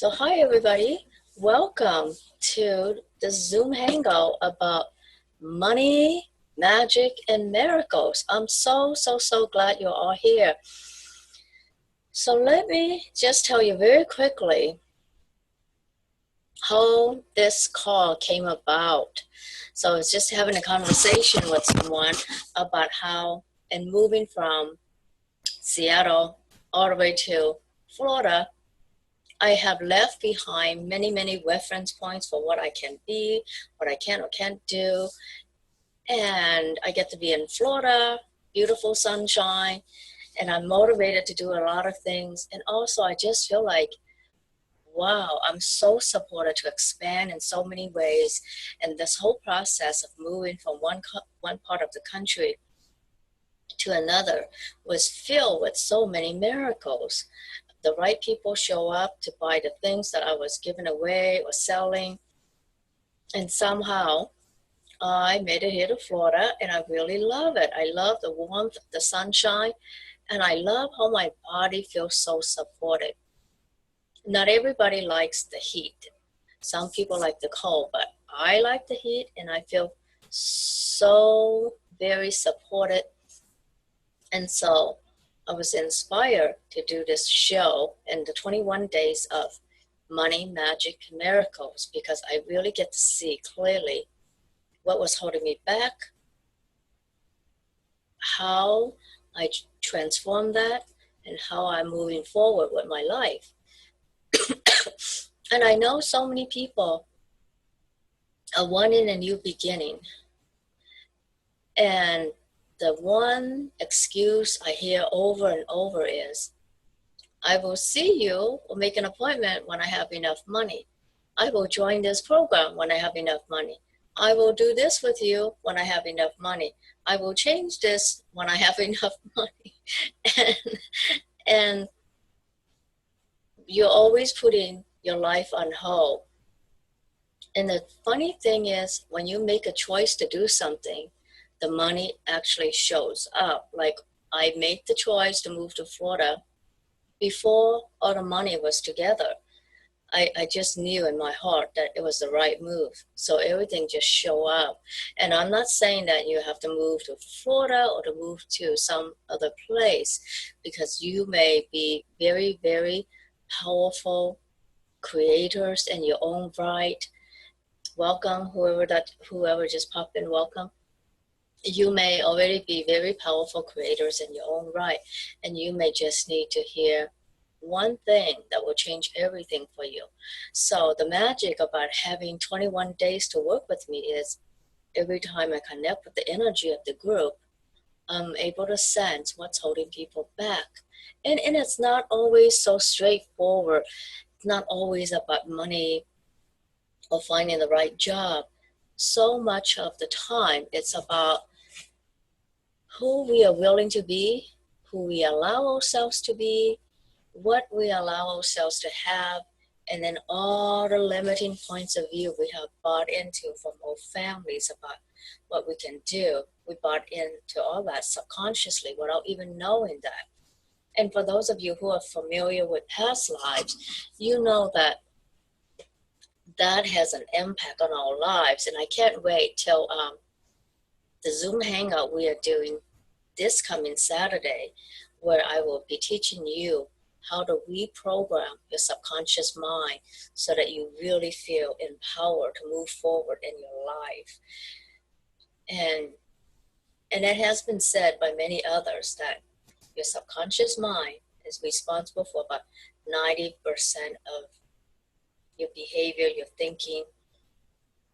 So hi everybody, welcome to the Zoom Hangout about money, magic, and miracles. I'm so glad you're all here. So let me just tell you very quickly how this call came about. So it's just having a conversation with someone about how, and moving from Seattle all the way to Florida, I have left behind many reference points for what I can be, what I can or can't do. And I get to be in Florida, beautiful sunshine, and I'm motivated to do a lot of things. And also I just feel like, wow, I'm so supported to expand in so many ways. And this whole process of moving from one part of the country to another was filled with so many miracles. The right people show up to buy the things that I was giving away or selling. And somehow I made it here to Florida and I really love it. I love the warmth, the sunshine, and I love how my body feels so supported. Not everybody likes the heat. Some people like the cold, but I like the heat and I feel so very supported. And so I was inspired to do this show in the 21 days of money, magic, miracles, because I really get to see clearly what was holding me back, how I transformed that, and how I'm moving forward with my life. And I know so many people are wanting a new beginning. And the one excuse I hear over and over is, I will see you or make an appointment when I have enough money. I will join this program when I have enough money. I will do this with you when I have enough money. I will change this when I have enough money. And you're always putting your life on hold. And the funny thing is, when you make a choice to do something, the money actually shows up. Like I made the choice to move to Florida before all the money was together. I just knew in my heart that it was the right move. So everything just showed up. And I'm not saying that you have to move to Florida or to move to some other place, because you may be very powerful creators in your own right. Welcome, whoever just popped in, welcome. You may already be very powerful creators in your own right, and you may just need to hear one thing that will change everything for you. So the magic about having 21 days to work with me is every time I connect with the energy of the group, I'm able to sense what's holding people back. And it's not always so straightforward. It's not always about money or finding the right job. So much of the time, it's about who we are willing to be, who we allow ourselves to be, what we allow ourselves to have, and then all the limiting points of view we have bought into from our families about what we can do. We bought into all that subconsciously without even knowing that. And for those of you who are familiar with past lives, you know that that has an impact on our lives. And I can't wait till the Zoom Hangout we are doing this coming Saturday, where I will be teaching you how to reprogram your subconscious mind so that you really feel empowered to move forward in your life. And it has been said by many others that your subconscious mind is responsible for about 90% of your behavior, your thinking.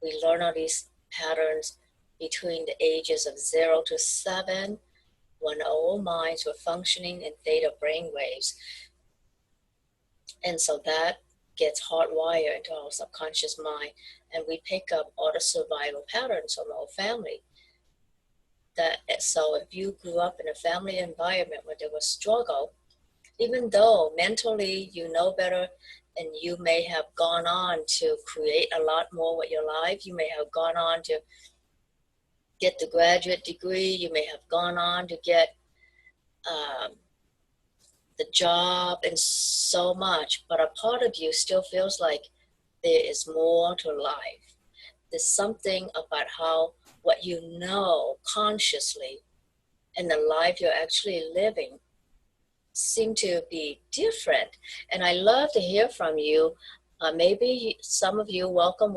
We learn all these patterns between the ages of 0 to 7, when our minds were functioning in theta brainwaves. And so that gets hardwired into our subconscious mind, and we pick up all the survival patterns from our family. So if you grew up in a family environment where there was struggle, even though mentally you know better and you may have gone on to create a lot more with your life, you may have gone on to get the graduate degree, you may have gone on to get the job and so much, but a part of you still feels like there is more to life. There's something about how what you know consciously and the life you're actually living seem to be different. And I love to hear from you. Maybe some of you, welcome,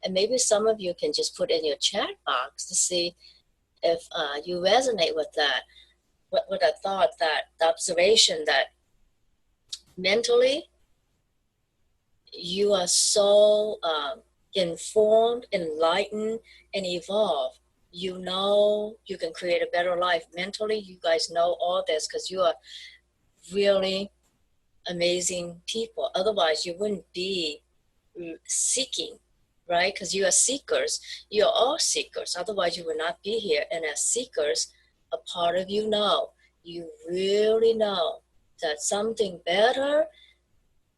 and maybe some of you can just put in your chat box to see if you resonate with that, with the thought, that the observation that mentally you are so informed, enlightened, and evolved. You know you can create a better life. Mentally, you guys know all this because you are really amazing people. Otherwise, you wouldn't be seeking, right? Because you are seekers. You are all seekers. Otherwise, you would not be here. And as seekers, a part of you know, you really know that something better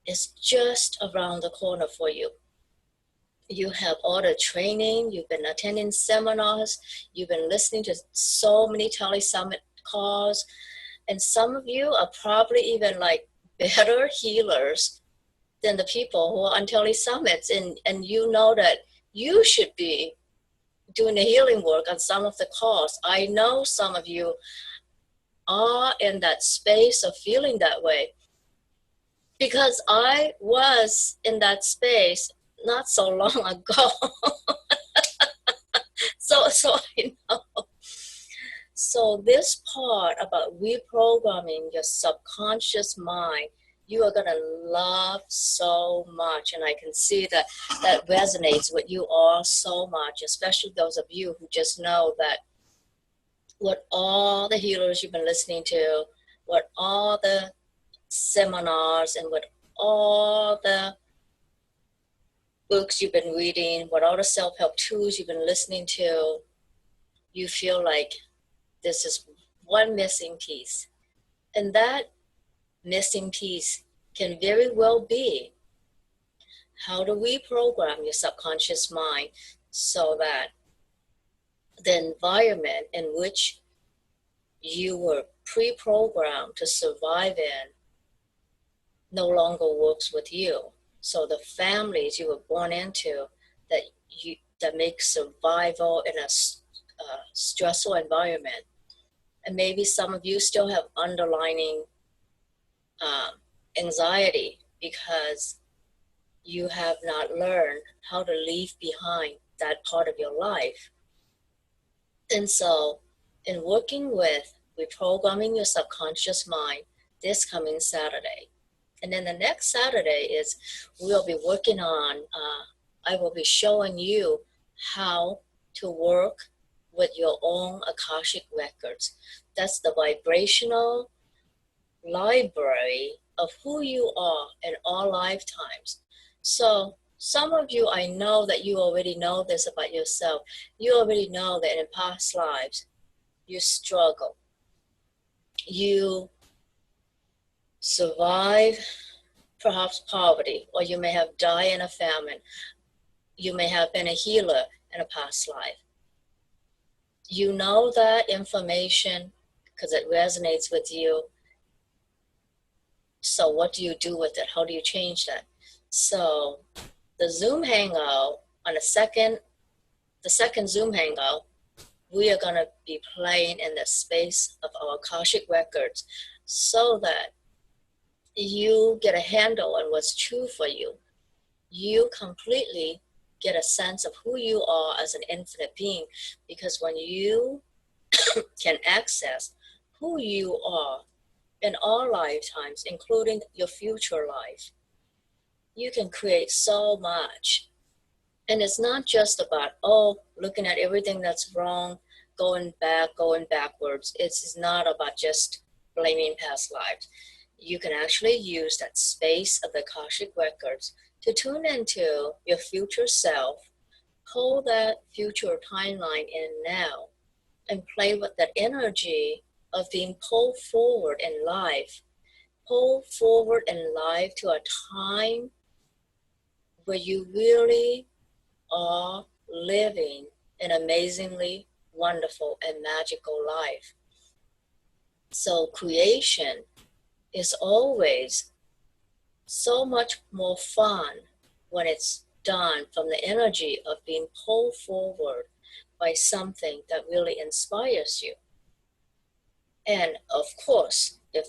is just around the corner for you. You have all the training, you've been attending seminars, you've been listening to so many tele-summit calls, and some of you are probably even like better healers than the people who are on tele-summits, and you know that you should be doing the healing work on some of the calls. I know some of you are in that space of feeling that way, because I was in that space not so long ago. so I know. So this part about reprogramming your subconscious mind, you are gonna love so much, and I can see that that resonates with you all so much, especially those of you who just know that what all the healers you've been listening to, what all the seminars, and what all the books you've been reading, what all the self-help tools you've been listening to, you feel like this is one missing piece. And that missing piece can very well be how to reprogram your subconscious mind so that the environment in which you were pre-programmed to survive in no longer works with you. So the families you were born into that make survival in a stressful environment, and maybe some of you still have underlying anxiety because you have not learned how to leave behind that part of your life. And so in working with reprogramming your subconscious mind this coming Saturday, and then the next Saturday is we'll be working on, I will be showing you how to work with your own Akashic Records. That's the vibrational library of who you are in all lifetimes. So some of you, I know that you already know this about yourself. You already know that in past lives, you struggle. You survive perhaps poverty, or you may have died in a famine. You may have been a healer in a past life. You know that information because it resonates with you. So what do you do with it? How do you change that? So the Zoom Hangout, on the second Zoom Hangout, we are going to be playing in the space of our Akashic Records so that you get a handle on what's true for you. You completely get a sense of who you are as an infinite being, because when you can access who you are in all lifetimes, including your future life, you can create so much. And it's not just about, looking at everything that's wrong, going backwards. It's not about just blaming past lives. You can actually use that space of the Akashic Records to tune into your future self, pull that future timeline in now, and play with that energy of being pulled forward in life. Pull forward in life to a time where you really are living an amazingly wonderful and magical life. So creation is always so much more fun when it's done from the energy of being pulled forward by something that really inspires you. And of course, if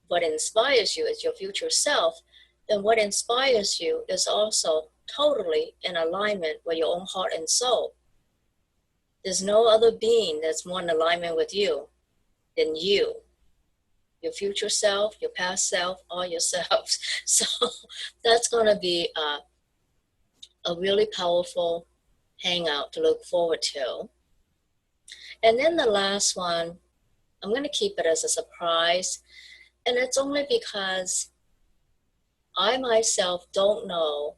what inspires you is your future self, then what inspires you is also totally in alignment with your own heart and soul. There's no other being that's more in alignment with you than you, your future self, your past self, all yourselves. So that's going to be a really powerful hangout to look forward to. And then the last one, I'm going to keep it as a surprise. And it's only because I myself don't know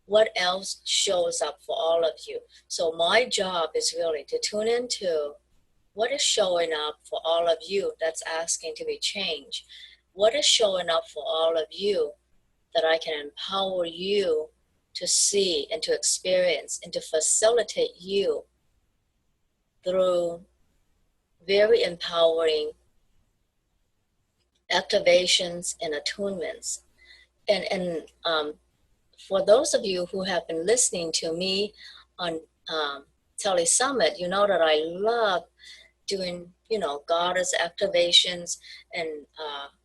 what else shows up for all of you. So my job is really to tune into what is showing up for all of you that's asking to be changed. What is showing up for all of you that I can empower you to see and to experience and to facilitate you through very empowering activations and attunements. And for those of you who have been listening to me on Tele Summit, you know that I love doing, goddess activations and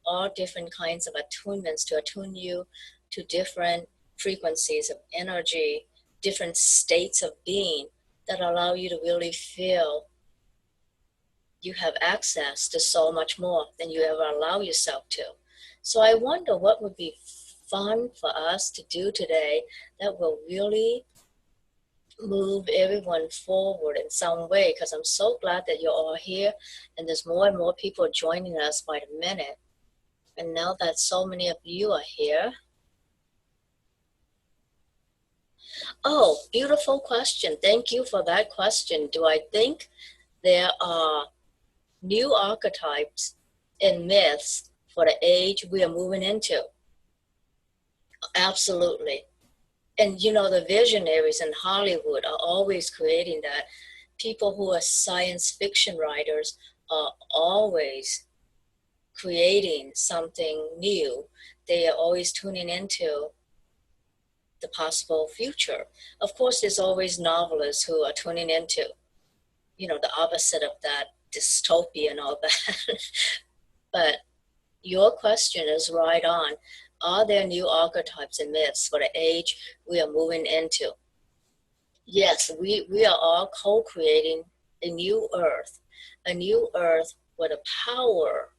all different kinds of attunements to attune you to different frequencies of energy, different states of being that allow you to really feel you have access to so much more than you ever allow yourself to. So I wonder what would be fun for us to do today that will really move everyone forward in some way, because I'm so glad that you're all here and there's more and more people joining us by the minute. And now that so many of you are here. Oh, beautiful question. Thank you for that question. Do I think there are new archetypes and myths for the age we are moving into? Absolutely. And the visionaries in Hollywood are always creating that. People who are science fiction writers are always creating something new. They are always tuning into the possible future. Of course, there's always novelists who are tuning into, the opposite of that, dystopia and all that. But your question is right on. Are there new archetypes and myths for the age we are moving into? Yes, we are all co-creating a new earth where the power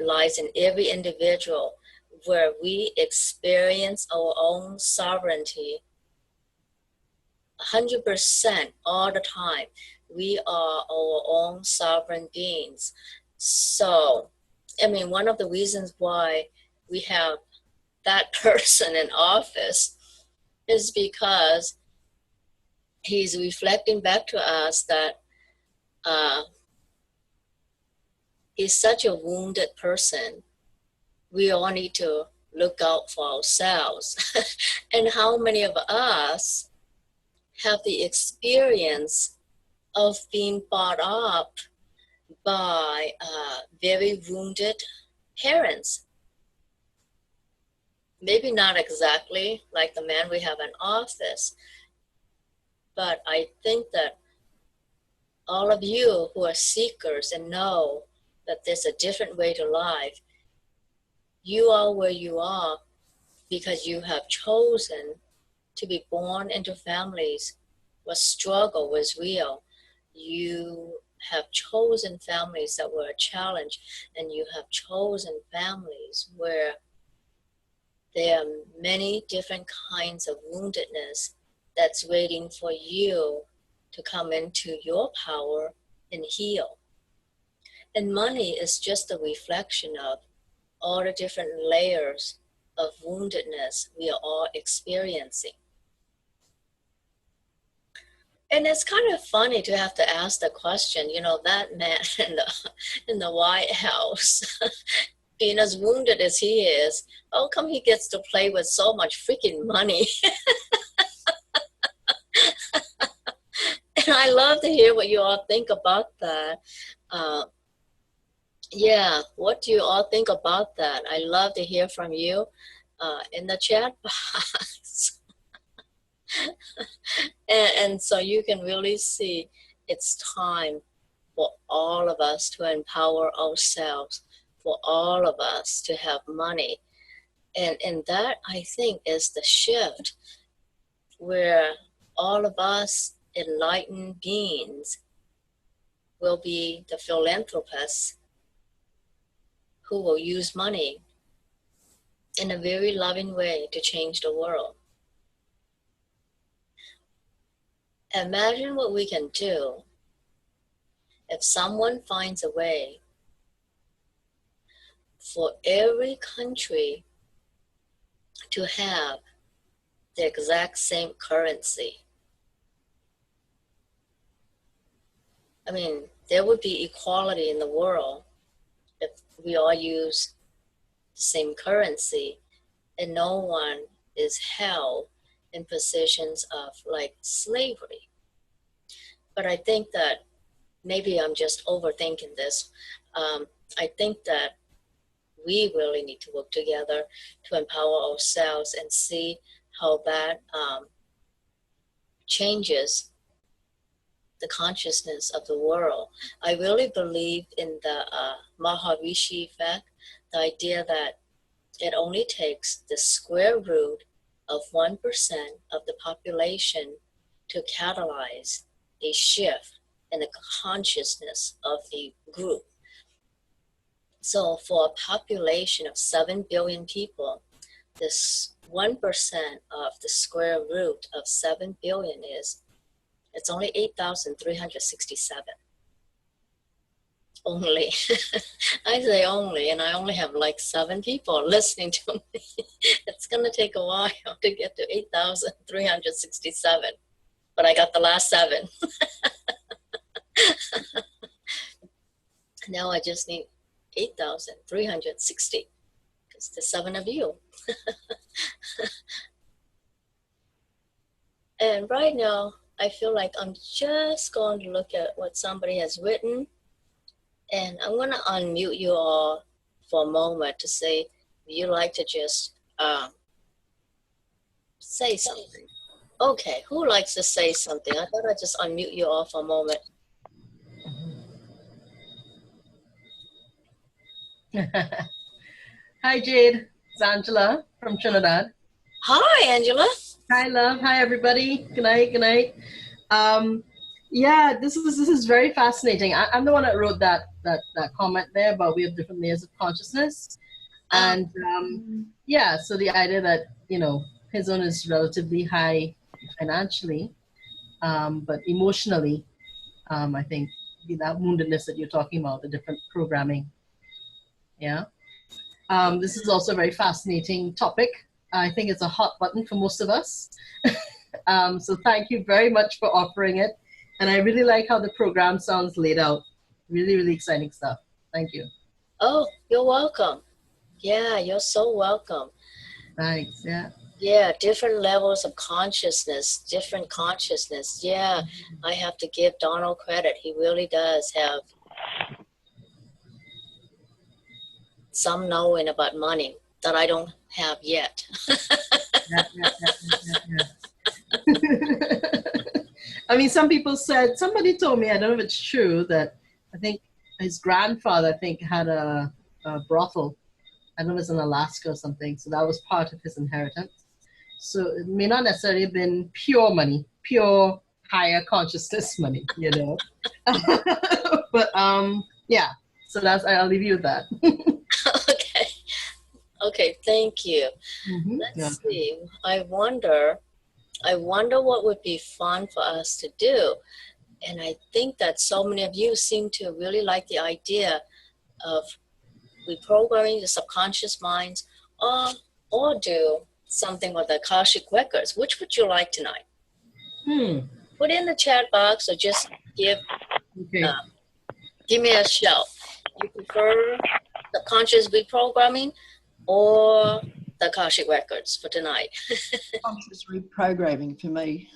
lies in every individual, where we experience our own sovereignty 100% all the time. We are our own sovereign beings. So, one of the reasons why we have that person in office is because he's reflecting back to us that he's such a wounded person. We all need to look out for ourselves. And how many of us have the experience of being brought up by very wounded parents? Maybe not exactly like the man we have in office, but I think that all of you who are seekers and know that there's a different way to life, you are where you are because you have chosen to be born into families where struggle was real. You have chosen families that were a challenge, and you have chosen families where there are many different kinds of woundedness that's waiting for you to come into your power and heal. And money is just a reflection of all the different layers of woundedness we are all experiencing. And it's kind of funny to have to ask the question, that man in the White House, being as wounded as he is, how come he gets to play with so much freaking money? And I love to hear what you all think about that. Yeah, what do you all think about that? I love to hear from you in the chat box. And so you can really see it's time for all of us to empower ourselves, for all of us to have money. And that, I think, is the shift where all of us enlightened beings will be the philanthropists who will use money in a very loving way to change the world. Imagine what we can do if someone finds a way for every country to have the exact same currency. I mean, there would be equality in the world if we all use the same currency and no one is held in positions of like slavery. But I think that maybe I'm just overthinking this. I think that we really need to work together to empower ourselves and see how that changes the consciousness of the world. I really believe in the Maharishi effect, the idea that it only takes the square root of 1% of the population to catalyze a shift in the consciousness of the group. So for a population of 7 billion people, this 1% of the square root of 7 billion it's only 8,367. Only. I say only, and I only have like 7 people listening to me. It's going to take a while to get to 8,367, but I got the last 7. Now I just need 8,360 because there's 7 of you. And right now, I feel like I'm just going to look at what somebody has written, and I'm going to unmute you all for a moment to say, would you like to just say something? Okay, who likes to say something? I thought I'd just unmute you all for a moment. Hi, Jade. It's Angela from Trinidad. Hi, Angela. Hi, love. Hi, everybody. Good night. Good night. Yeah, this is very fascinating. I'm the one that wrote that comment there about we have different layers of consciousness, and yeah, so the idea that his own is relatively high financially, but emotionally, I think that woundedness that you're talking about, the different programming. Yeah. This is also a very fascinating topic. I think it's a hot button for most of us. So thank you very much for offering it. And I really like how the program sounds laid out. Really, really exciting stuff. Thank you. Oh, you're welcome. Yeah, you're so welcome. Thanks, yeah. Yeah, different levels of consciousness, different consciousness. Yeah, I have to give Donald credit. He really does have some knowing about money that I don't have yet. I mean, some people said, somebody told me, I don't know if it's true, that I think his grandfather, had a brothel. I don't know if it's in Alaska or something. So that was part of his inheritance. So it may not necessarily have been pure money, pure higher consciousness money, But yeah, so I'll leave you with that. Okay, thank you. Let's see. I wonder what would be fun for us to do. And I think that so many of you seem to really like the idea of reprogramming the subconscious minds, or do something with the Akashic Records. Which would you like tonight? Put in the chat box or just give me a shout. You prefer subconscious reprogramming or the Akashic Records for tonight? Conscious reprogramming for me.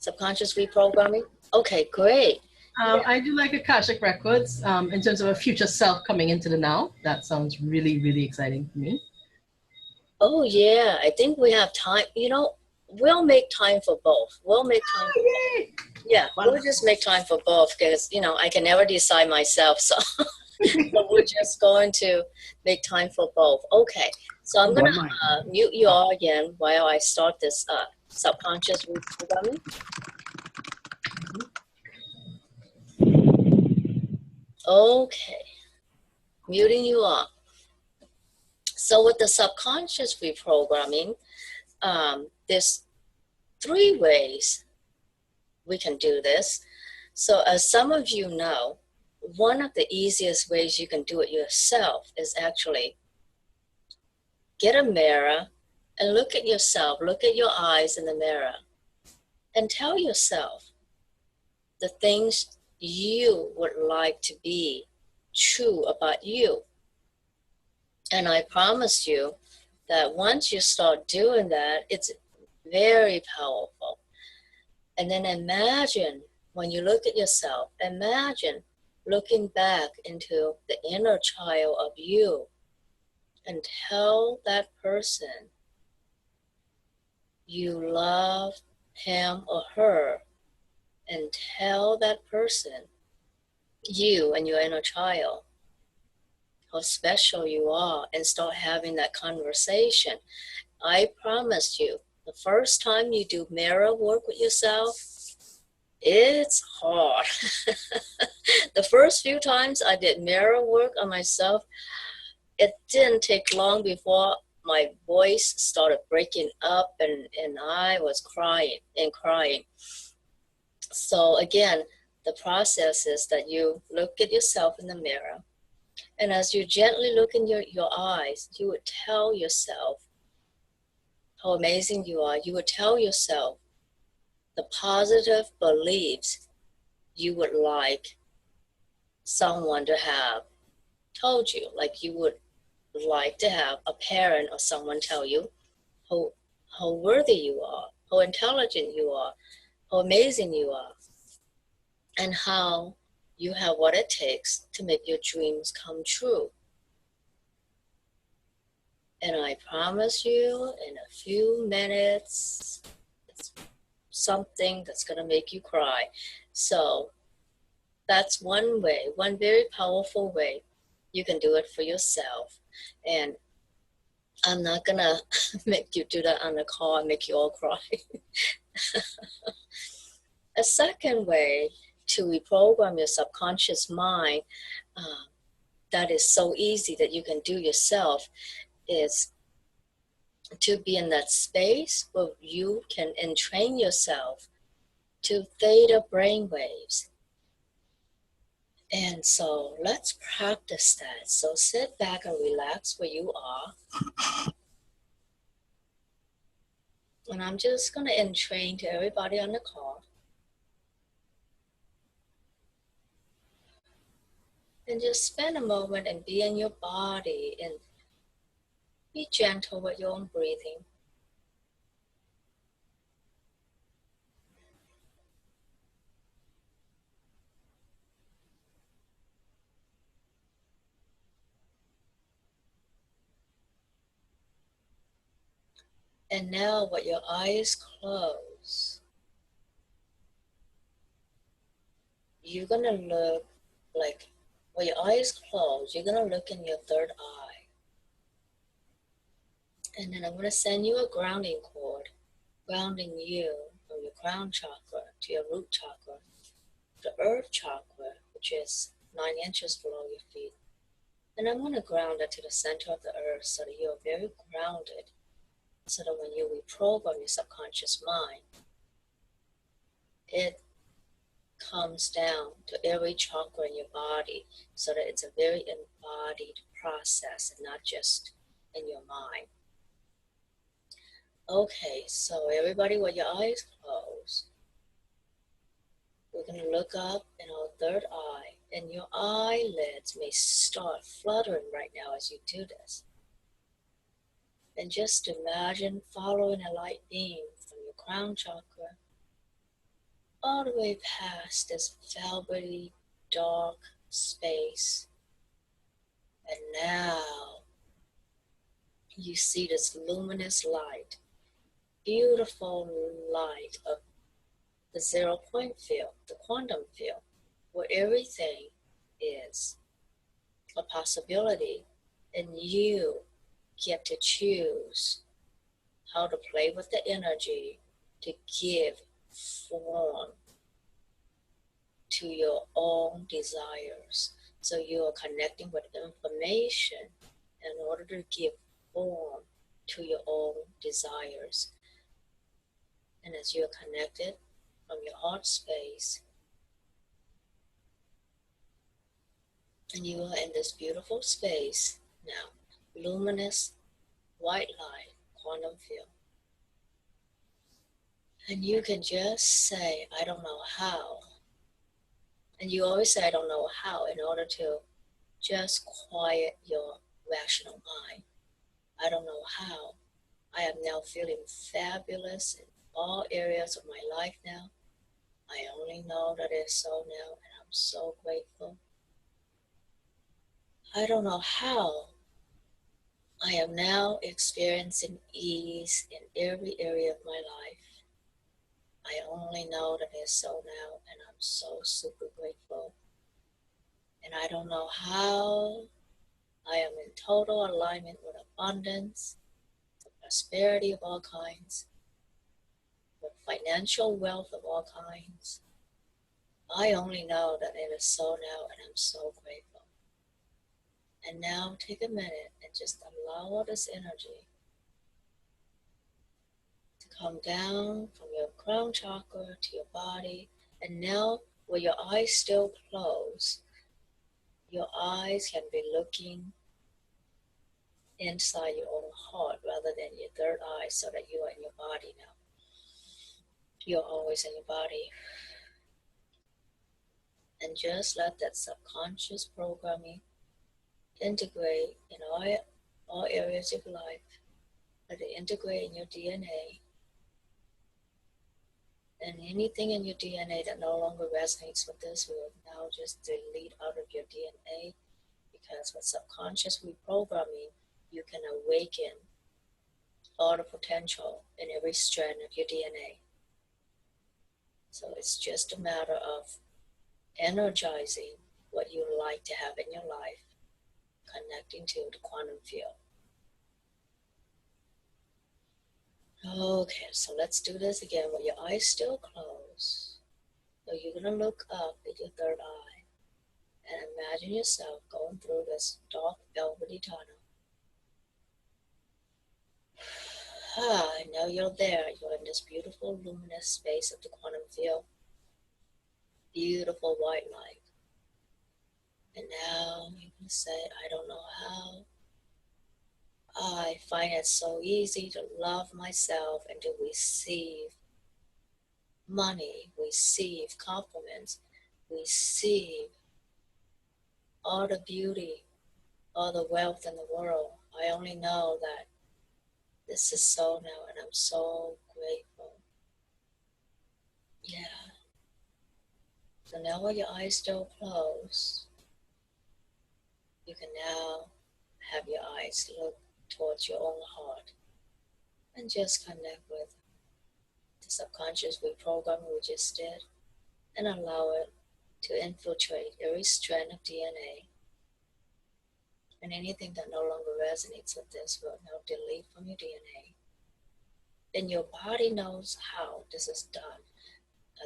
Subconscious reprogramming? Okay, great. I do like Akashic Records in terms of a future self coming into the now. That sounds really, really exciting for me. Oh yeah, I think we have time. You know, we'll make time for both. We'll make time for both. Yay! Yeah, we'll Wonderful. just make time for both because, you know, I can never decide myself. So, so we're just going to make time for both. Okay, so I'm going One to mic. mute you all again while I start this subconscious reprogramming. Okay, muting you all. So with the subconscious reprogramming, there's 3 ways we can do this. So as some of you know, one of the easiest ways you can do it yourself is actually get a mirror and look at yourself, look at your eyes in the mirror, and tell yourself the things you would like to be true about you. And I promise you that once you start doing that, it's very powerful. And then imagine, when you look at yourself, imagine looking back into the inner child of you and tell that person you love him or her, and tell that person, you and your inner child, how special you are, and start having that conversation. I promise you, the first time you do mirror work with yourself, it's hard. The first few times I did mirror work on myself, it didn't take long before my voice started breaking up and I was crying and crying. So again, the process is that you look at yourself in the mirror, and as you gently look in your eyes, you would tell yourself how amazing you are. You would tell yourself the positive beliefs you would like someone to have told you. Like you would like to have a parent or someone tell you how worthy you are, how intelligent you are, how amazing you are, and how you have what it takes to make your dreams come true. And I promise you, in a few minutes, it's something that's going to make you cry. So that's one way, one very powerful way you can do it for yourself. And I'm not going to make you do that on the call and make you all cry. A second way to reprogram your subconscious mind that is so easy that you can do yourself is to be in that space where you can entrain yourself to theta brainwaves. And so let's practice that. So sit back and relax where you are. And I'm just going to entrain to everybody on the call. And just spend a moment and be in your body and be gentle with your own breathing. And now with your eyes closed, you're going to look like, with your eyes closed, you're going to look in your third eye. And then I'm going to send you a grounding cord, grounding you from your crown chakra to your root chakra, the earth chakra, which is 9 inches below your feet. And I'm going to ground it to the center of the earth so that you're very grounded, so that when you reprogram your subconscious mind, it comes down to every chakra in your body, so that it's a very embodied process and not just in your mind. Okay, so everybody with your eyes closed, we're going to look up in our third eye, and your eyelids may start fluttering right now as you do this. And just imagine following a light beam from your crown chakra all the way past this velvety, dark space. And now you see this luminous light, beautiful light of the 0-point field, the quantum field, where everything is a possibility, and you get to choose how to play with the energy to give form to your own desires. So you are connecting with information in order to give form to your own desires. And as you're connected from your heart space, and you are in this beautiful space now, luminous white light, quantum field. And you can just say, I don't know how. And you always say, I don't know how, in order to just quiet your rational mind. I don't know how. I am now feeling fabulous in all areas of my life now. I only know that it's so now, and I'm so grateful. I don't know how. I am now experiencing ease in every area of my life. I only know that it's so now, and I'm so super grateful. And I don't know how. I am in total alignment with abundance, with prosperity of all kinds, with financial wealth of all kinds. I only know that it is so now, and I'm so grateful. And now take a minute and just allow all this energy to come down from your crown chakra to your body. And now, with your eyes still closed, your eyes can be looking inside your own heart rather than your third eye, so that you are in your body now. You're always in your body. And just let that subconscious programming integrate in all areas of life. Let it integrate in your DNA. And anything in your DNA that no longer resonates with this, will now just delete out of your DNA, because with subconscious reprogramming, you can awaken all the potential in every strand of your DNA. So it's just a matter of energizing what you would like to have in your life, connecting to the quantum field. Okay, so let's do this again with your eyes still closed. So you're going to look up at your third eye and imagine yourself going through this dark velvety tunnel. I know you're there. You're in this beautiful luminous space of the quantum field. Beautiful white light. And now you can say, I don't know how. I find it so easy to love myself and to receive money, receive compliments, receive all the beauty, all the wealth in the world. I only know that this is so now, and I'm so grateful. Yeah. So now with your eyes still closed, you can now have your eyes look towards your own heart and just connect with the subconscious reprogramming we just did, and allow it to infiltrate every strand of DNA. And anything that no longer resonates with this will now delete from your DNA. And your body knows how this is done.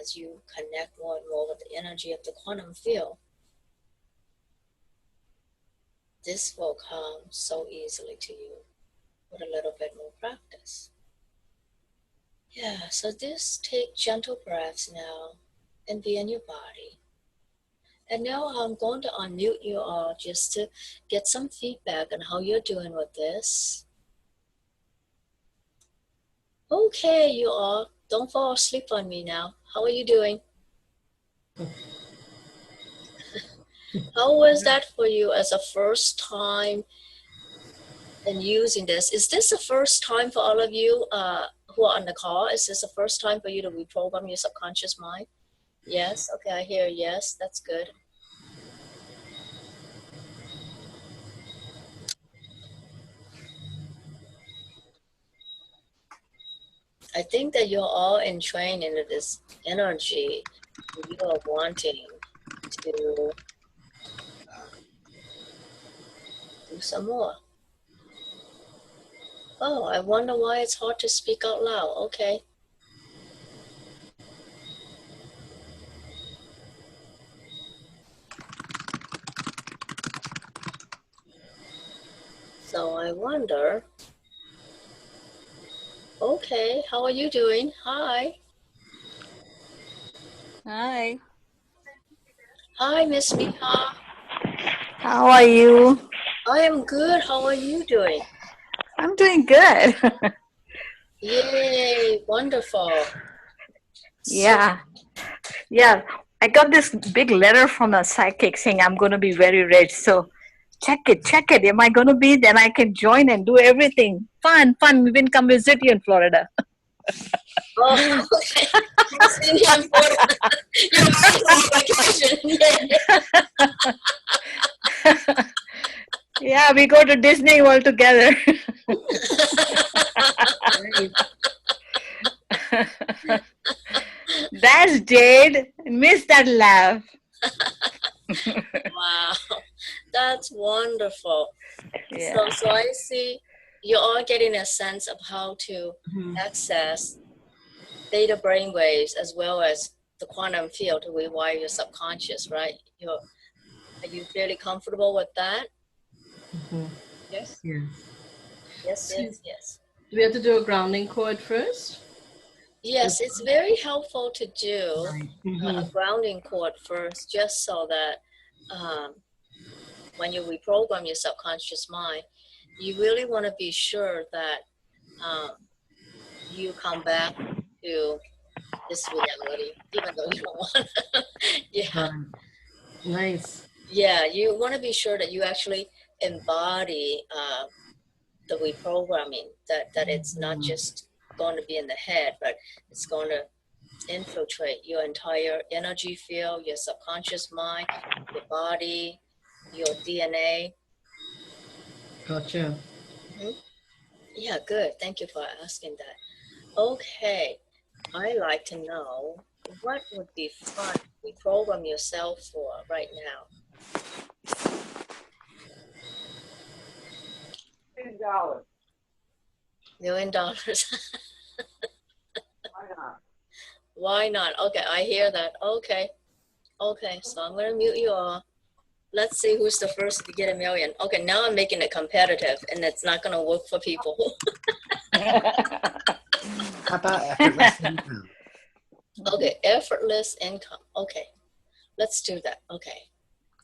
As you connect more and more with the energy of the quantum field, this will come so easily to you with a little bit more practice. Yeah, so just take gentle breaths now and be in your body. And now I'm going to unmute you all just to get some feedback on how you're doing with this. Okay, you all, don't fall asleep on me now. How are you doing? How was that for you as a first time in using this? Is this the first time for all of you who are on the call? Is this the first time for you to reprogram your subconscious mind? Yes. Okay, I hear yes. That's good. I think that you're all entrained into this energy. You are wanting to do some more. Oh, I wonder why it's hard to speak out loud. Okay. So I wonder, okay, how are you doing? Hi. Hi. Hi, Miss Miha. How are you? I am good. How are you doing? I'm doing good. Yay, wonderful. Yeah. Yeah. I got this big letter from a psychic saying I'm going to be very rich. So check it. Check it. Am I going to be? Then I can join and do everything. Fun, fun. We can come visit you in Florida. Oh, okay. Sitting here in Florida. You're ready for vacation. Yeah, we go to Disney all together. That's Jade. Miss that laugh. Wow, that's wonderful. Yeah. So I see you're all getting a sense of how to access theta brainwaves as well as the quantum field to rewire your subconscious, right? Are you fairly comfortable with that? Yes. Yeah. Yes, So, yes, yes. do we have to do a grounding chord first? Yes, it's very helpful to do Right. a grounding chord first, just so that when you reprogram your subconscious mind, you really want to be sure that you come back to this reality, even though you don't want to. Yeah. Nice. Yeah, you want to be sure that you actually embody the reprogramming, that it's not just going to be in the head, but it's going to infiltrate your entire energy field, your subconscious mind, your body, your DNA. Gotcha. Yeah, good. Thank you for asking that. Okay, I like to know what would be fun to reprogram yourself for right now. $10. $1 million. Why not? Why not? Okay, I hear that. Okay, so I'm gonna mute you all. Let's see who's the first to get $1 million. Okay, now I'm making it competitive, and it's not gonna work for people. How about effortless income? Okay, effortless income. Okay, let's do that. Okay.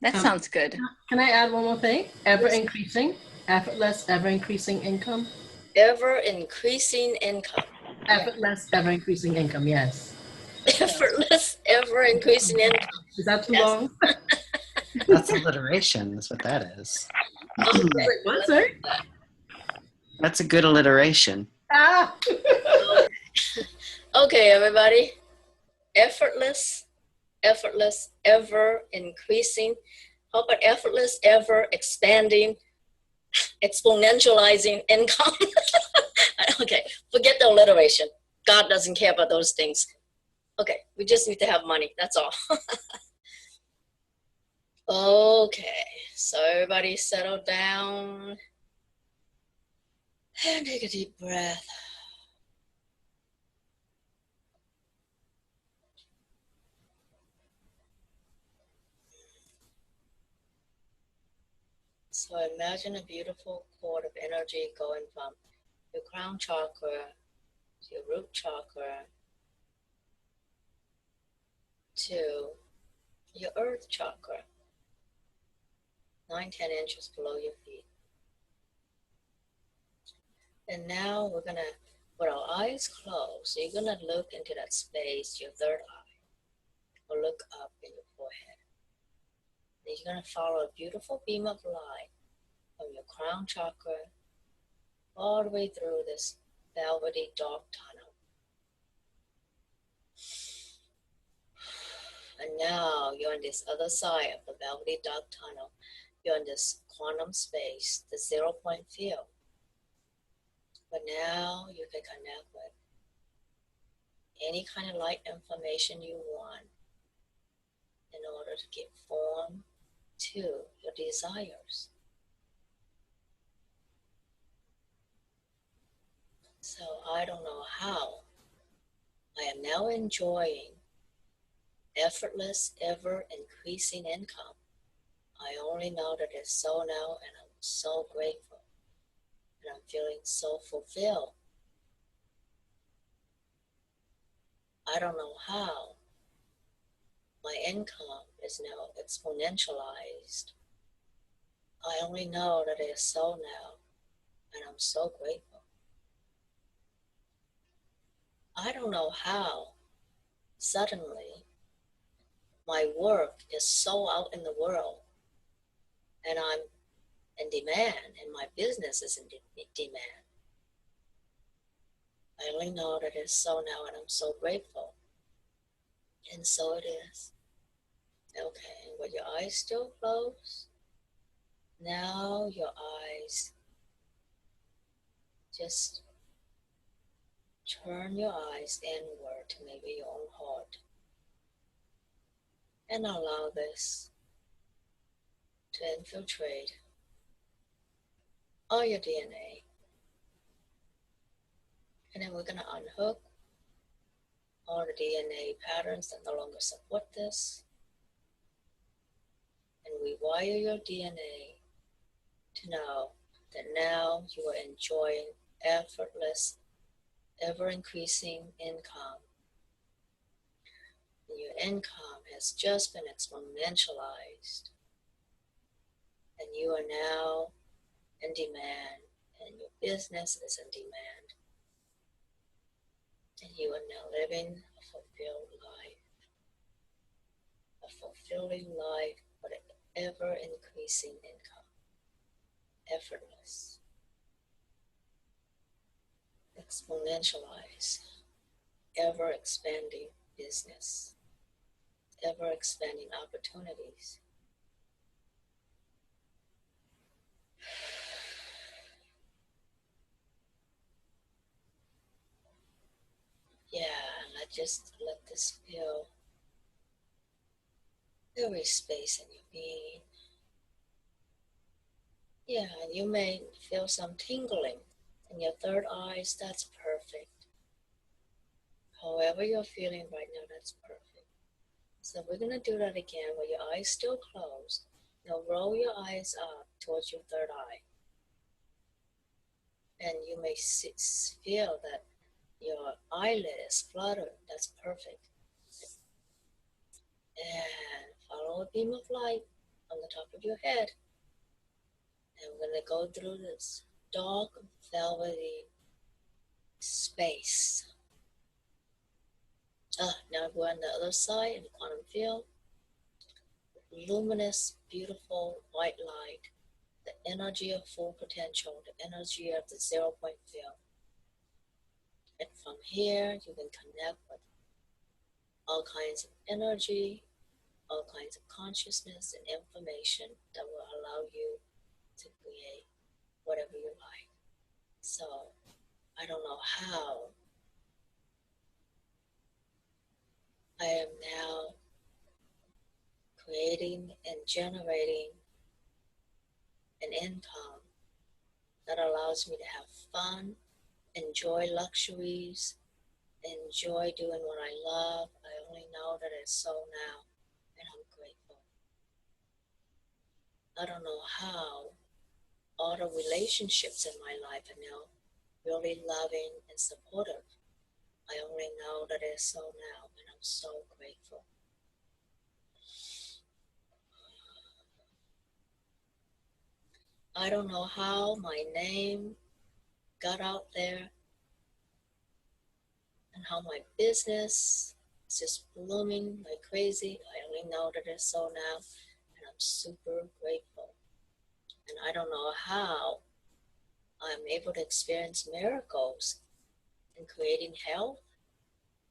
That sounds good. Can I add one more thing? Ever increasing, effortless, ever increasing income. Ever increasing income. Effortless, ever increasing income. Yes. Effortless, ever increasing income. Is that too long? That's alliteration. That's what that is. Okay. What, sir? That's a good alliteration. Ah. Okay, everybody. Effortless, ever increasing. How about effortless, ever expanding, exponentializing income? Okay, forget the alliteration. God doesn't care about those things. Okay, we just need to have money. That's all. Okay, so everybody settle down and take a deep breath. So imagine a beautiful cord of energy going from your crown chakra to your root chakra to your earth chakra, 9-10 inches below your feet. And now we're gonna, with our eyes closed, you're gonna look into that space, your third eye, or look up in your forehead. And you're gonna follow a beautiful beam of light from your crown chakra all the way through this velvety dark tunnel. And now you're on this other side of the velvety dark tunnel. You're in this quantum space, the 0 point field. But now you can connect with any kind of light information you want in order to give form to your desires. So I don't know how. I am now enjoying effortless, ever increasing income. I only know that it's so now, and I'm so grateful. And I'm feeling so fulfilled. I don't know how. My income is now exponentialized. I only know that it is so now, and I'm so grateful. I don't know how. Suddenly, my work is so out in the world, and I'm in demand, and my business is in demand. I only know that it's so now, and I'm so grateful. And so it is. Okay, with your eyes still closed, now your eyes, just turn your eyes inward to maybe your own heart. And allow this to infiltrate all your DNA. And then we're going to unhook all the DNA patterns that no longer support this. And rewire your DNA to know that now you are enjoying effortless, ever-increasing income. And your income has just been exponentialized. And you are now in demand, and your business is in demand. And you are now living a fulfilled life. A fulfilling life with an ever-increasing income. Effortless. Exponentialize. Ever-expanding business. Ever-expanding opportunities. Yeah, and I just let this fill every space in your being. Yeah, and you may feel some tingling in your third eyes. That's perfect. However you're feeling right now, that's perfect. So we're going to do that again with your eyes still closed. Now roll your eyes up towards your third eye. And you may feel that your eyelid is fluttered. That's perfect. And follow a beam of light on the top of your head. And we're going to go through this dark, velvety space. Now we're on the other side in the quantum field. Luminous, beautiful white light. The energy of full potential. The energy of the 0 point field. And from here, you can connect with all kinds of energy, all kinds of consciousness and information that will allow you to create whatever you like. So, I don't know how I am now creating and generating an income that allows me to have fun, enjoy luxuries, enjoy doing what I love. I only know that it's so now, and I'm grateful. I don't know how all the relationships in my life are now really loving and supportive. I only know that it's so now, and I'm so grateful. I don't know how my name got out there and how my business is just blooming like crazy. I only know that it's so now, and I'm super grateful. And I don't know how I'm able to experience miracles in creating health,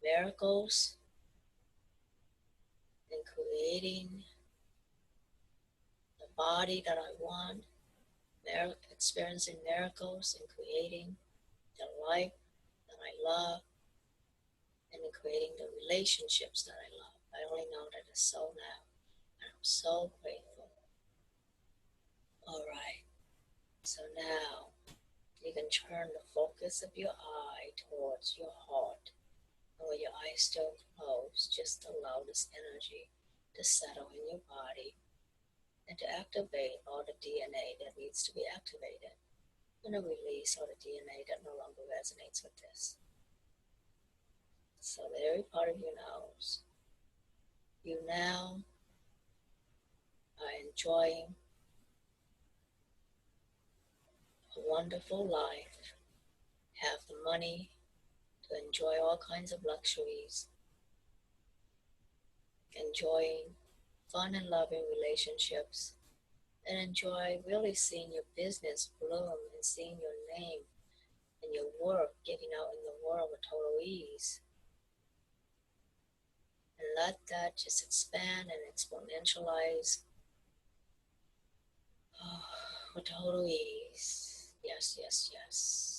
miracles in creating the body that I want, experiencing miracles and creating the life that I love, and in creating the relationships that I love. I only know that it's so now, and I'm so grateful. All right, so now you can turn the focus of your eye towards your heart, and with your eyes still closed, just allow this energy to settle in your body and to activate all the DNA that needs to be activated, and to release all the DNA that no longer resonates with this. So every part of you knows you now are enjoying a wonderful life, have the money to enjoy all kinds of luxuries, enjoying fun and loving relationships, and enjoy really seeing your business bloom and seeing your name and your work getting out in the world with total ease. And let that just expand and exponentialize with total ease. Yes, yes, yes.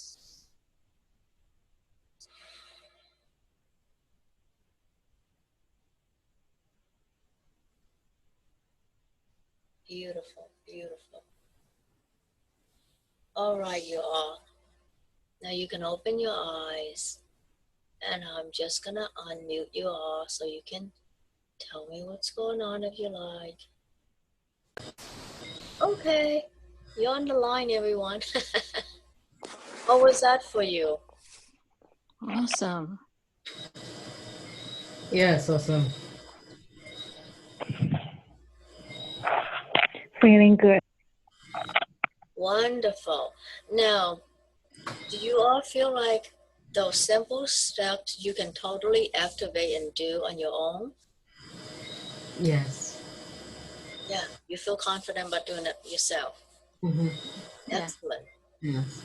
Beautiful, beautiful. All right, you all. Now you can open your eyes, and I'm just gonna unmute you all so you can tell me what's going on if you like. Okay, you're on the line, everyone. What was that for you? Awesome. Yes, awesome. Feeling good. Wonderful. Now, do you all feel like those simple steps you can totally activate and do on your own? Yes. Yeah, you feel confident about doing it yourself. Mm-hmm. Yeah. Excellent. Yes.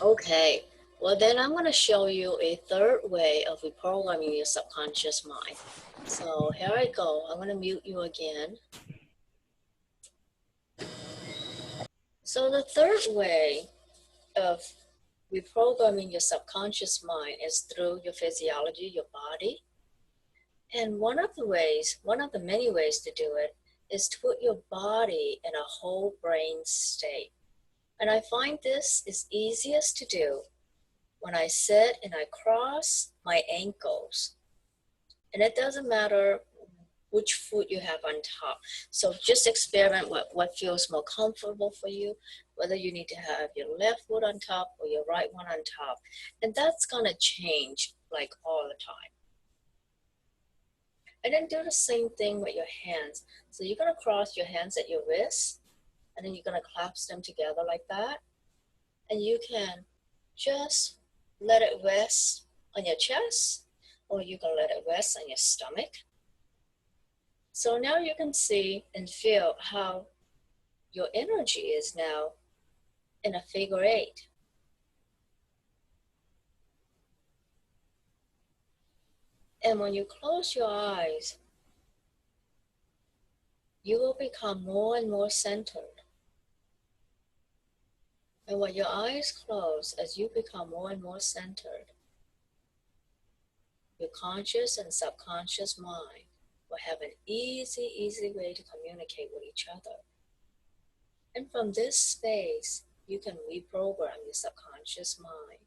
Okay, well then I'm going to show you a third way of reprogramming your subconscious mind. So here I go. I'm going to mute you again. So the third way of reprogramming your subconscious mind is through your physiology, your body. And one of the many ways to do it is to put your body in a whole brain state. And I find this is easiest to do when I sit and I cross my ankles. And it doesn't matter which foot you have on top. So just experiment what feels more comfortable for you, whether you need to have your left foot on top or your right one on top. And that's gonna change like all the time. And then do the same thing with your hands. So you're gonna cross your hands at your wrists, and then you're gonna clasp them together like that. And you can just let it rest on your chest, or you can let it rest on your stomach. So now you can see and feel how your energy is now in a figure eight. And when you close your eyes, you will become more and more centered. And when your eyes close, as you become more and more centered, your conscious and subconscious mind will have an easy way to communicate with each other. And from this space, you can reprogram your subconscious mind.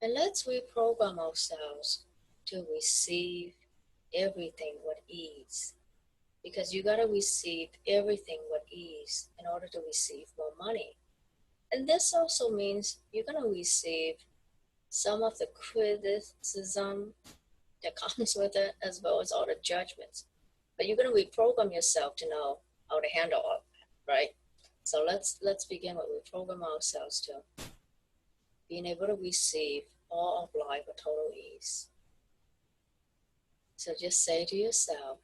And let's reprogram ourselves to receive everything with ease. Because you gotta receive everything with ease in order to receive more money. And this also means you're gonna receive some of the criticism that comes with it, as well as all the judgments. But you're gonna reprogram yourself to know how to handle all that, right? So let's begin with reprogram ourselves to being able to receive all of life with total ease. So just say to yourself,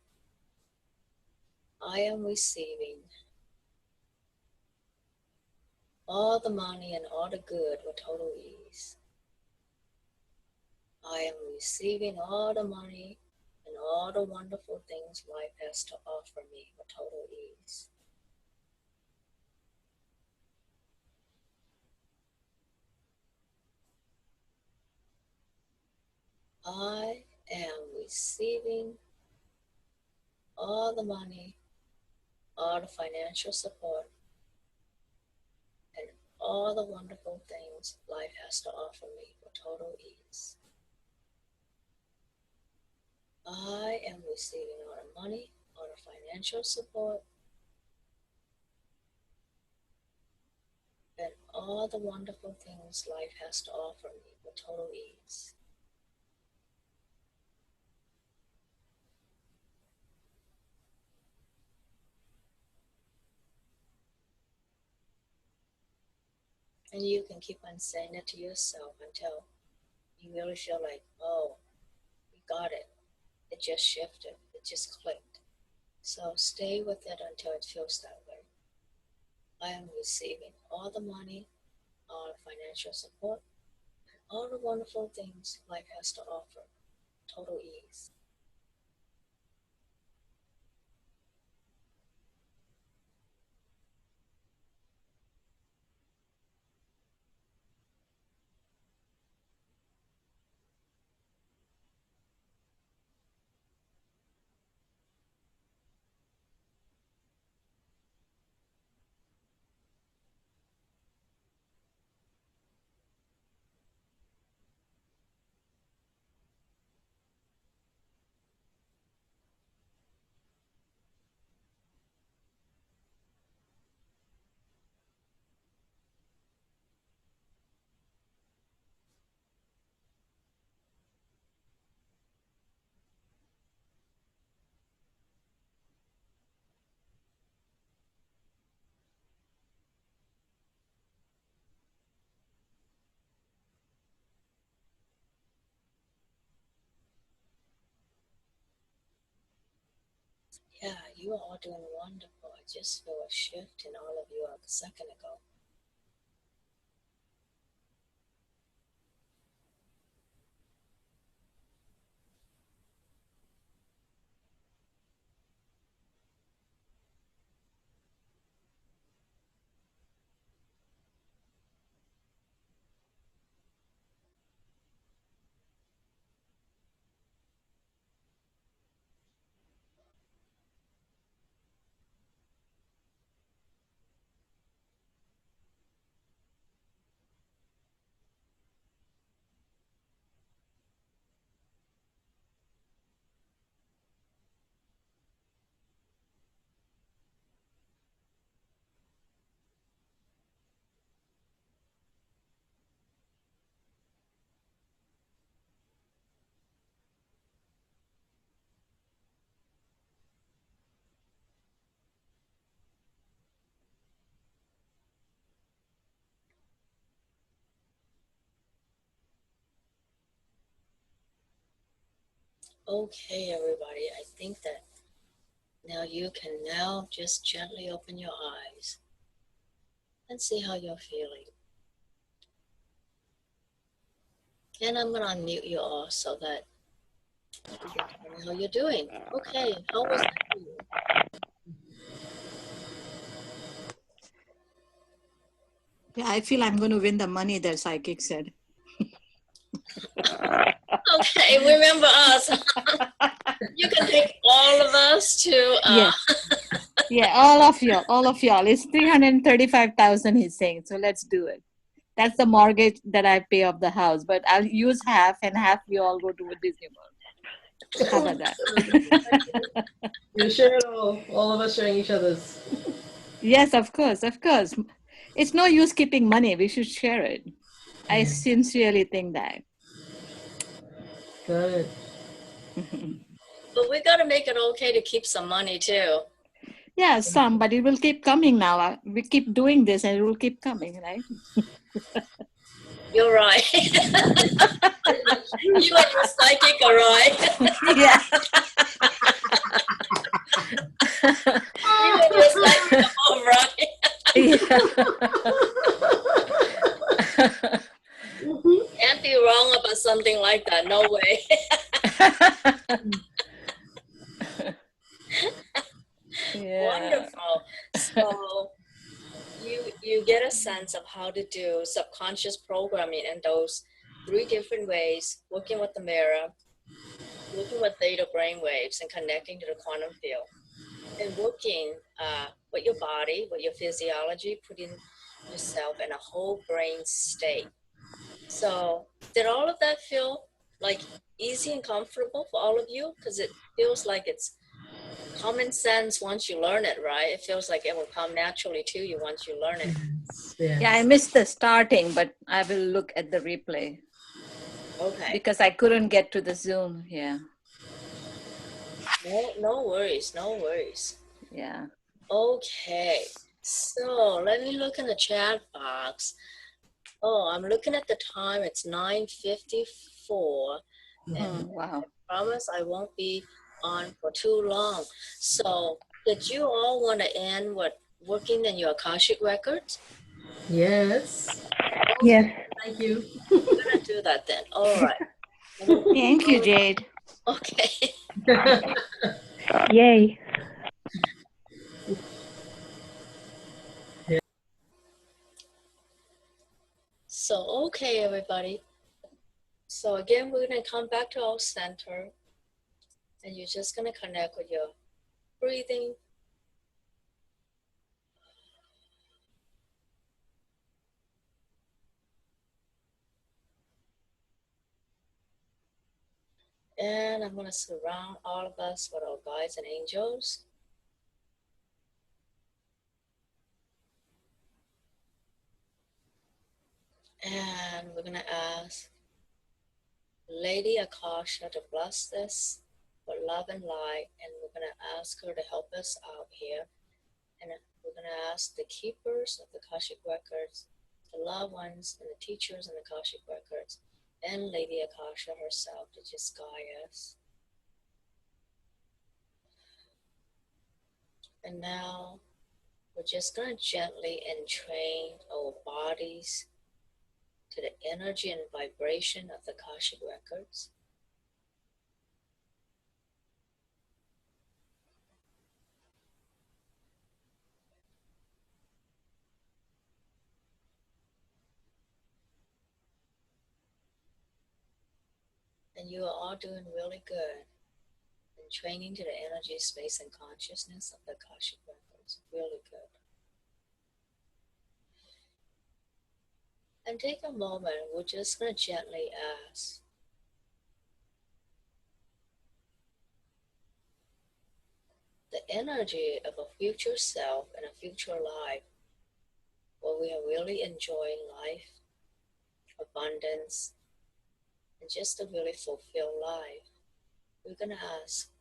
I am receiving all the money and all the good with total ease. I am receiving all the money and all the wonderful things life has to offer me with total ease. I am receiving all the money, all the financial support, and all the wonderful things life has to offer me with total ease. I am receiving all the money, all the financial support, and all the wonderful things life has to offer me with total ease. And you can keep on saying it to yourself until you really feel like, oh, we got it. It just shifted. It just clicked. So stay with it until it feels that way. I am receiving all the money, all the financial support, and all the wonderful things life has to offer. Total ease. Yeah, you are all doing wonderful. I just feel a shift in all of you a second ago. Okay, everybody, I think that now you can now just gently open your eyes and see how you're feeling. And I'm going to unmute you all so that you can tell me how you're doing. Okay, how was that for you? Yeah, I feel I'm going to win the money, the psychic said. Okay, remember us. You can take all of us to... Yeah. Yeah, all of y'all. It's 335,000 he's saying, so let's do it. That's the mortgage that I pay of the house, but I'll use half and half we all go to a Disney World. How about that? You share it all of us sharing each other's. Yes, of course, of course. It's no use keeping money. We should share it. I sincerely think that. Good. But we got to make it okay to keep some money too. Yeah, some, but it will keep coming now. We keep doing this and it will keep coming, right? You're right. You and your psychic are right. Yeah. You and your psychic are both right. Yeah. Can't be wrong about something like that. No way. Yeah. Wonderful. So you get a sense of how to do subconscious programming in those 3 different ways: working with the mirror, working with theta brain waves, and connecting to the quantum field, and working with your body, with your physiology, putting yourself in a whole brain state. So did all of that feel like easy and comfortable for all of you? Because it feels like it's common sense once you learn it, right? It feels like it will come naturally to you once you learn it. Yes. Yeah, I missed the starting, but I will look at the replay Okay. because I couldn't get to the Zoom. Yeah. No worries, no worries. Yeah. Okay, so let me look in the chat box. Oh, I'm looking at the time. It's 9:54, and Wow. I promise I won't be on for too long. So did you all want to end with working in your Akashic Records? Yes. Yes. Thank you. I'm gonna do that then. All right. Thank you, Jade. Okay. Yay. So, okay, everybody. So again, we're gonna come back to our center, and you're just gonna connect with your breathing. And I'm gonna surround all of us with our guides and angels. And we're gonna ask Lady Akasha to bless this with love and light, and we're gonna ask her to help us out here. And we're gonna ask the keepers of the Akashic Records, the loved ones, and the teachers in the Akashic Records, and Lady Akasha herself to just guide us. And now we're just gonna gently entrain our bodies to the energy and vibration of the Akashic Records. And you are all doing really good in training to the energy, space, and consciousness of the Akashic Records. Really good. And take a moment, we're just going to gently ask, the energy of a future self and a future life where we are really enjoying life, abundance, and just a really fulfilled life. We're going to ask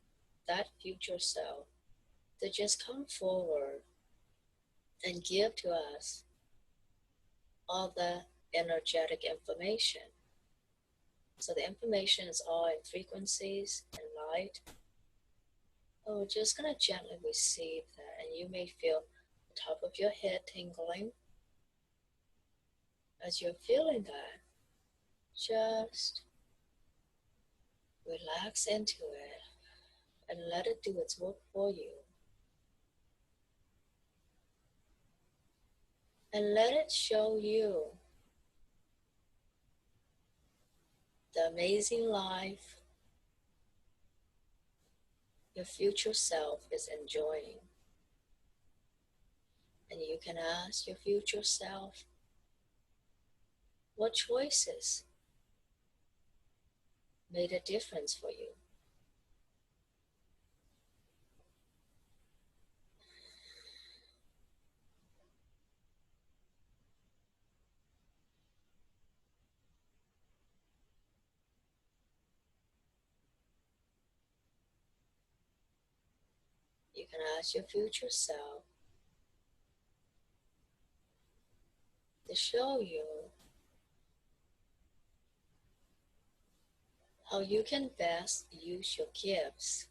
that future self to just come forward and give to us all the energetic information. So the information is all in frequencies and light. Oh, we're just going to gently receive that, and you may feel the top of your head tingling. As you're feeling that, just relax into it and let it do its work for you. And let it show you the amazing life your future self is enjoying. And you can ask your future self, what choices made a difference for you? You can ask your future self to show you how you can best use your gifts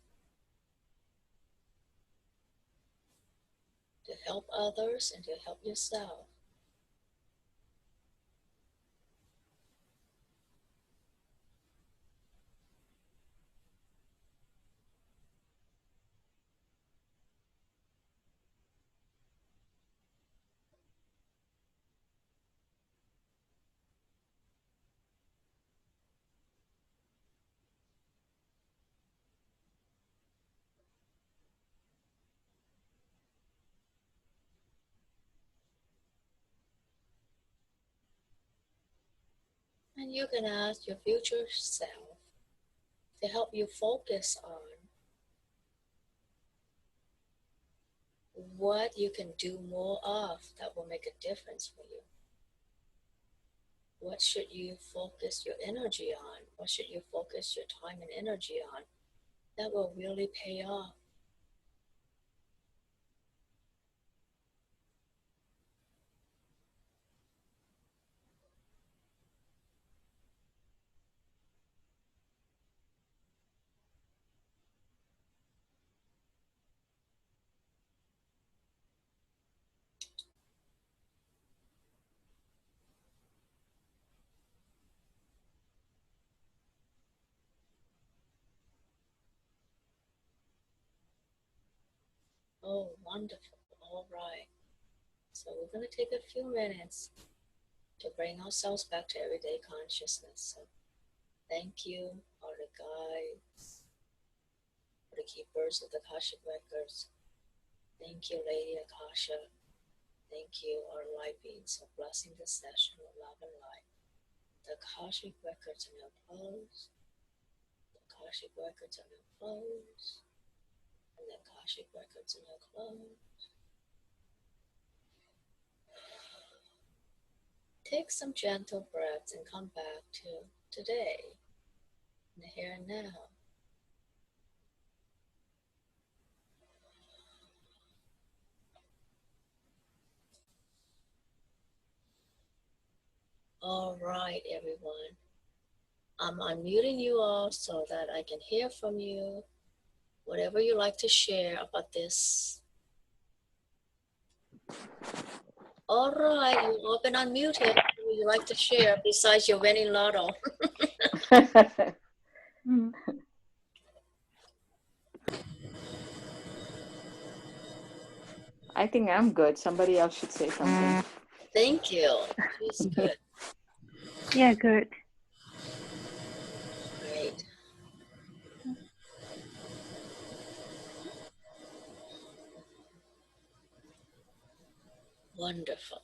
to help others and to help yourself. And you can ask your future self to help you focus on what you can do more of that will make a difference for you. What should you focus your energy on? What should you focus your time and energy on that will really pay off? Oh, wonderful. All right. So we're going to take a few minutes to bring ourselves back to everyday consciousness. So thank you, all the guides, for the keepers of the Akashic Records. Thank you, Lady Akasha. Thank you, our light beings, for blessing this session with love and light. The Akashic Records are now closed. The Akashic Records are now closed. And the Akashic Records are now closed. Take some gentle breaths and come back to today, in the here and now. All right, everyone. I'm unmuting you all so that I can hear from you. Whatever you like to share about this. All right, you all been unmuted. What would you like to share besides your winning lotto? I think I'm good. Somebody else should say something. Thank you. She's good. Yeah, good. Great. Wonderful.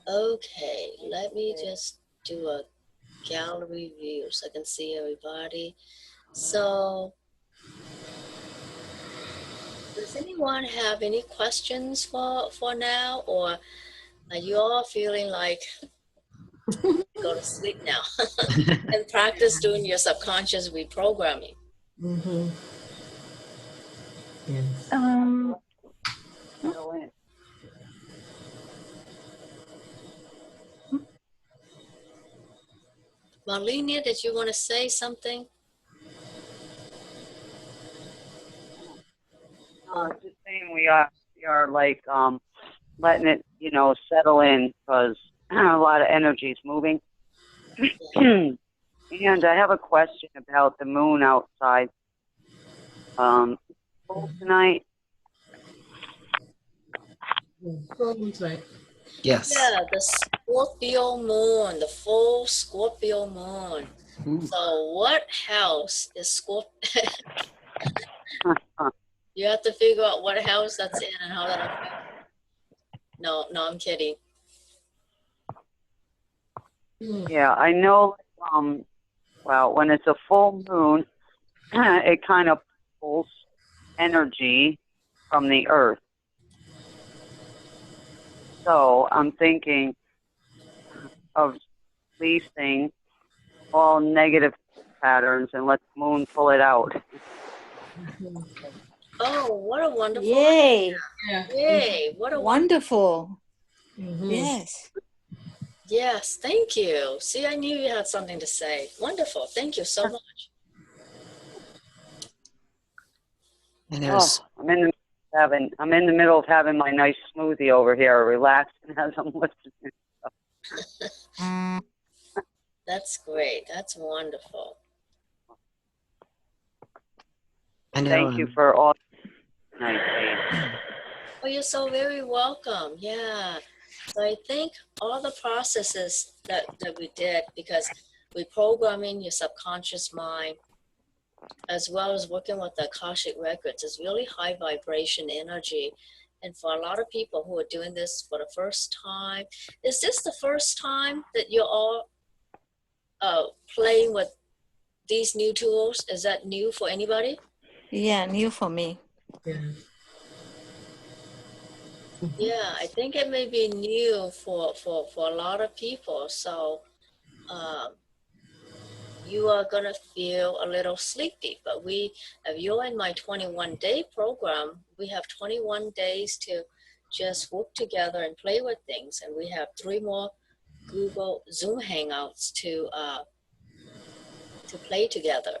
Okay, let me just do a gallery view so I can see everybody. So, does anyone have any questions for now, or are you all feeling like go to sleep now and practice doing your subconscious reprogramming? Mm-hmm. Yes. Marlene, did you want to say something? Just saying we are like letting it, settle in because a lot of energy is moving. And I have a question about the moon outside. Full tonight. Right. Yes. Yeah, the Scorpio moon, the full Scorpio moon. Ooh. So what house is Scorpio? You have to figure out what house that's in and how that affects. No, I'm kidding. Yeah, I know. Well, when it's a full moon, it kind of pulls energy from the earth. So I'm thinking of releasing all negative patterns and let the moon pull it out. Oh, what a wonderful Yay. Yeah. Yay, what a Wonderful. Mm-hmm. Yes. Yes, thank you. See, I knew you had something to say. Wonderful. Thank you so much. And there's I'm in the middle of having my nice smoothie over here, relaxing as I'm listening. That's great. That's wonderful. I know, Thank you for all. Nice, Jade. Oh, you're so very welcome. Yeah. So I think all the processes that we did, because reprogramming your subconscious mind, as well as working with the Akashic Records, is really high vibration energy. And for a lot of people who are doing this for the first time, is this the first time that you're all playing with these new tools? Is that new for anybody? Yeah, new for me. Yeah, I think it may be new for a lot of people. So you are gonna feel a little sleepy. But if you're in my 21-day program, we have 21 days to just work together and play with things. And we have 3 more Google Zoom Hangouts to play together.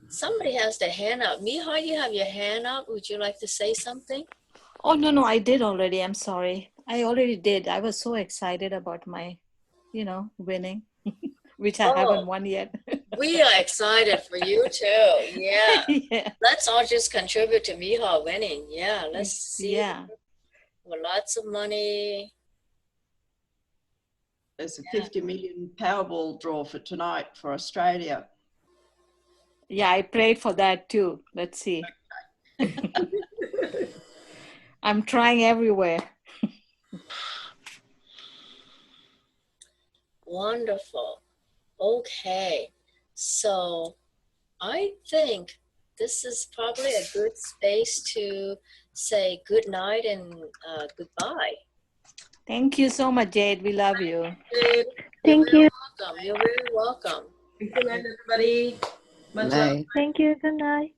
Somebody has their hand up. Miha, you have your hand up. Would you like to say something? Oh, no, I did already. I'm sorry. I already did. I was so excited about my, winning, which I haven't won yet. We are excited for you too. Yeah. Yeah. Let's all just contribute to Miha winning. Yeah. Let's see. Yeah. With lots of money. There's a 50 million Powerball draw for tonight for Australia. Yeah, I prayed for that too. Let's see. I'm trying everywhere. Wonderful. Okay. So I think this is probably a good space to say good night and goodbye. Thank you so much, Jade. We love you. Jade, Thank you're you. welcome. You're very welcome. Good night, everybody. Much love. Night. Thank you. Good night.